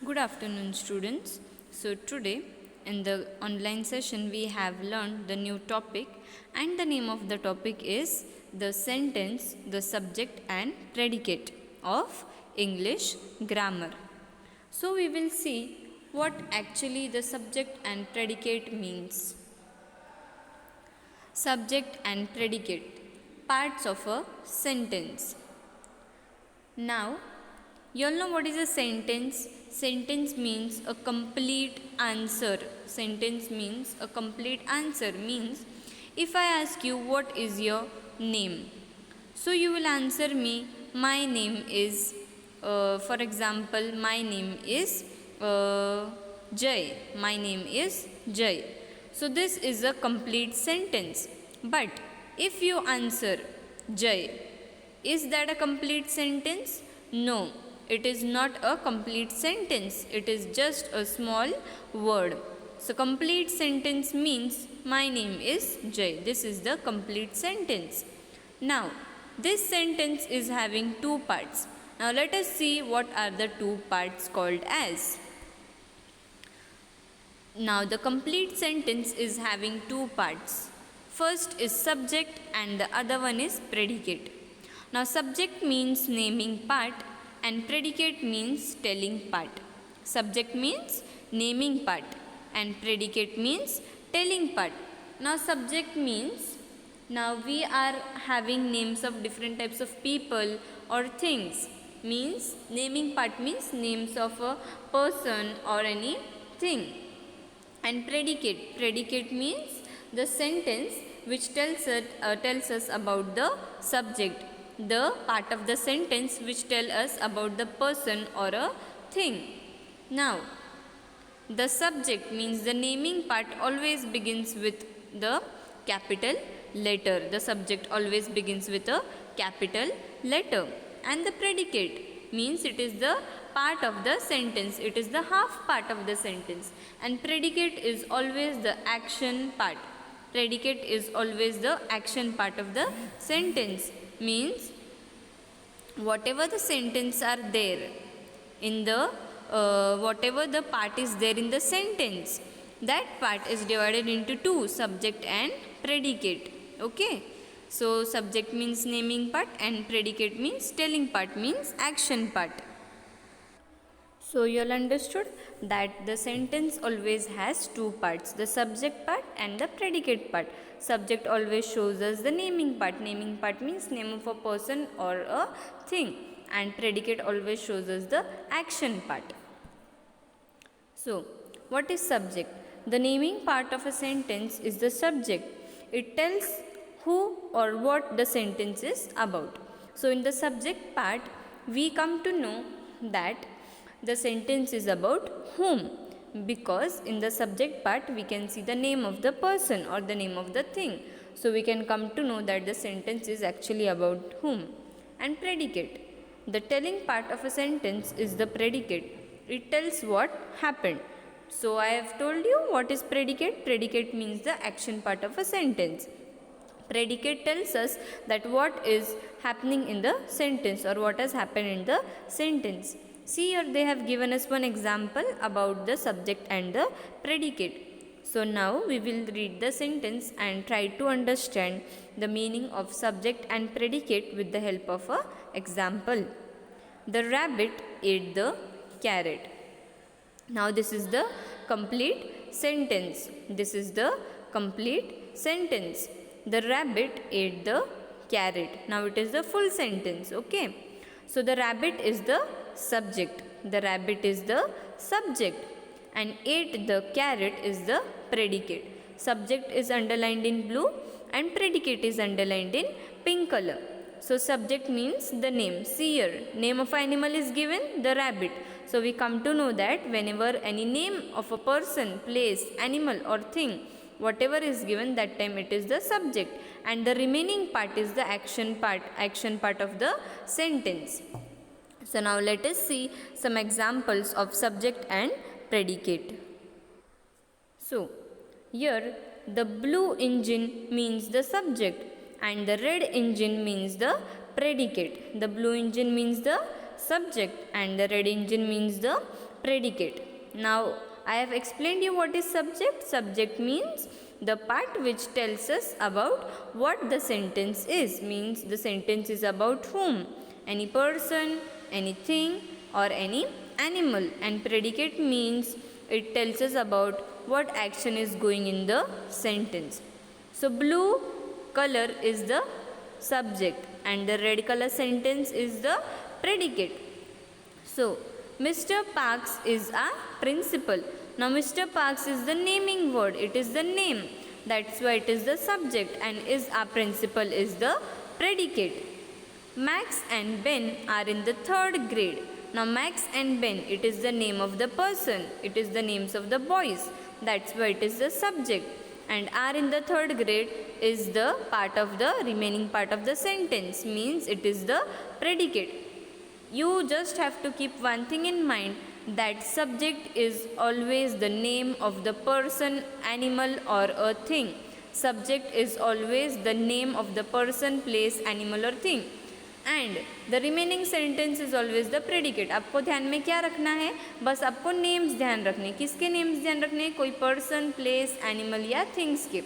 Good afternoon, students. So, today in the online session, we have learned the new topic, and the name of the topic is the sentence, the subject, and predicate of English grammar. So, we will see what actually the subject and predicate means. Subject and predicate, parts of a sentence. Now, you all know what is a sentence? Sentence means a complete answer. Sentence means a complete answer. Means if I ask you what is your name, so you will answer me, my name is, for example, my name is Jay. My name is Jay. So this is a complete sentence. But if you answer Jay, is that a complete sentence? No, it is not a complete sentence. It is just a small word. So, complete sentence means my name is Jay. This is the complete sentence. Now, this sentence is having two parts. Now, let us see what are the two parts called as. Now, the complete sentence is having two parts. First is subject and the other one is predicate. Now, subject means naming part and predicate means telling part. Subject means naming part and predicate means telling part. Now, subject means, now we are having names of different types of people or things. Means naming part means names of a person or anything. And predicate means the sentence which tells us about the subject, the part of the sentence which tell us about the person or a thing. Now, the subject means the naming part always begins with the capital letter. The subject always begins with a capital letter. And the predicate means it is the part of the sentence. It is the half part of the sentence. And predicate is always the action part. Predicate is always the action part of the sentence. Means whatever the sentence are there in the whatever the part is there in the sentence, that part is divided into two, subject and predicate. Okay, so subject means naming part and predicate means telling part, means action part. So you all understood that the sentence always has two parts, the subject part and the predicate part. Subject always shows us the naming part. Naming part means name of a person or a thing. And predicate always shows us the action part. So, what is subject? The naming part of a sentence is the subject. It tells who or what the sentence is about. So, in the subject part, we come to know that the sentence is about whom, because in the subject part we can see the name of the person or the name of the thing. So we can come to know that the sentence is actually about whom. And predicate, the telling part of a sentence is the predicate. It tells what happened. So I have told you what is predicate. Predicate means the action part of a sentence. Predicate tells us that what is happening in the sentence or what has happened in the sentence. See here, they have given us one example about the subject and the predicate. So now we will read the sentence and try to understand the meaning of subject and predicate with the help of an example. The rabbit ate the carrot. Now this is the complete sentence. This is the complete sentence. The rabbit ate the carrot. Now it is the full sentence. Okay. So the rabbit is the subject. The rabbit is the subject. And ate the carrot is the predicate. Subject is underlined in blue and predicate is underlined in pink color. So subject means the name. See here, name of animal is given, the rabbit. So we come to know that whenever any name of a person, place, animal or thing, whatever is given, that time it is the subject, and the remaining part is the action part of the sentence. So now let us see some examples of subject and predicate. So here the blue engine means the subject and the red engine means the predicate. The blue engine means the subject and the red engine means the predicate. Now I have explained you what is subject. Subject means the part which tells us about what the sentence is. Means the sentence is about whom, any person, anything or any animal. And predicate means it tells us about what action is going in the sentence. So blue color is the subject and the red color sentence is the predicate. So Mr. Parks is a principal. Now Mr. Parks is the naming word. It is the name. That's why it is the subject, and is a principal is the predicate. Max and Ben are in the 3rd grade. Now Max and Ben, it is the name of the person. It is the names of the boys. That's why it is the subject. And are in the 3rd grade is the part of the remaining part of the sentence. Means it is the predicate. You just have to keep one thing in mind, that subject is always the name of the person, animal or a thing. Subject is always the name of the person, place, animal or thing. And the remaining sentence is always the predicate. आपको ध्यान में क्या रखना है? बस आपको names ध्यान रखने. किसके names ध्यान रखने? कोई person, place, animal या things के.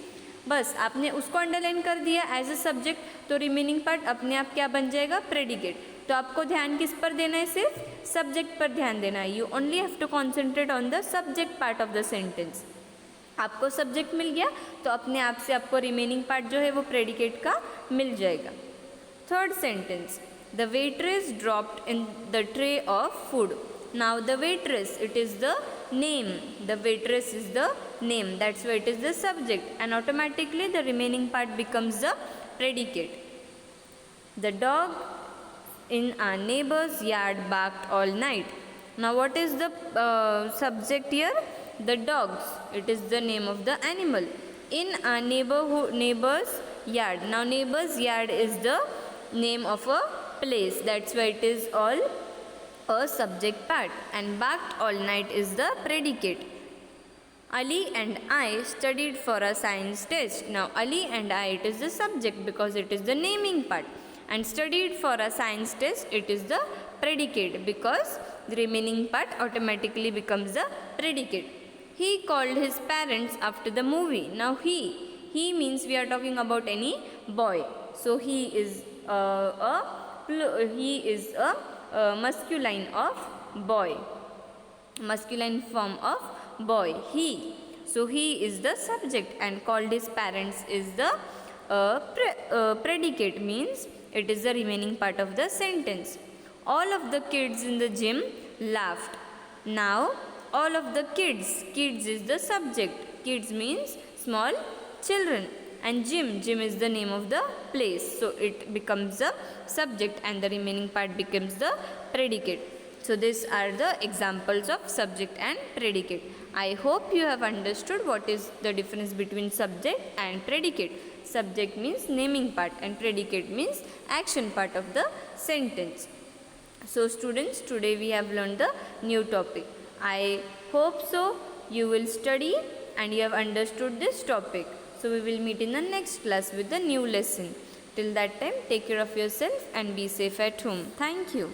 बस आपने उसको अंडरलाइन कर दिया एज ए सब्जेक्ट, तो रिमेनिंग पार्ट अपने आप क्या बन जाएगा? प्रेडिकेट. तो आपको ध्यान किस पर देना है? सिर्फ सब्जेक्ट पर ध्यान देना है. You only have to concentrate on the subject part of the sentence. आपको सब्जेक्ट मिल गया तो अपने आप से आपको रिमेनिंग पार्ट जो है वो प्रेडिकेट का मिल जाएगा. 3rd sentence, the waitress dropped in the tray of food. Now the waitress, it is the name. The waitress is the name. That's why it is the subject, and automatically the remaining part becomes the predicate. The dog in our neighbor's yard barked all night. Now what is the subject here? The dogs. It is the name of the animal. In our neighbor's yard. Now neighbor's yard is the name of a place. That's why it is all a subject part, and barked all night is the predicate. Ali and I studied for a science test. Now Ali and I, it is the subject because it is the naming part, and studied for a science test, it is the predicate because the remaining part automatically becomes the predicate. He called his parents after the movie. Now he means we are talking about any boy. So he is a masculine of boy, masculine form of boy, he. So he is the subject, and called his parents is the predicate, means it is the remaining part of the sentence. All of the kids in the gym laughed. Now all of the kids is the subject. Kids means small children, and gym is the name of the place, so it becomes the subject and the remaining part becomes the predicate. So these are the examples of subject and predicate. I hope you have understood what is the difference between subject and predicate. Subject means naming part and predicate means action part of the sentence. So students, today we have learned the new topic. I hope so you will study and you have understood this topic. So we will meet in the next class with the new lesson. Till that time, take care of yourself and be safe at home. Thank you.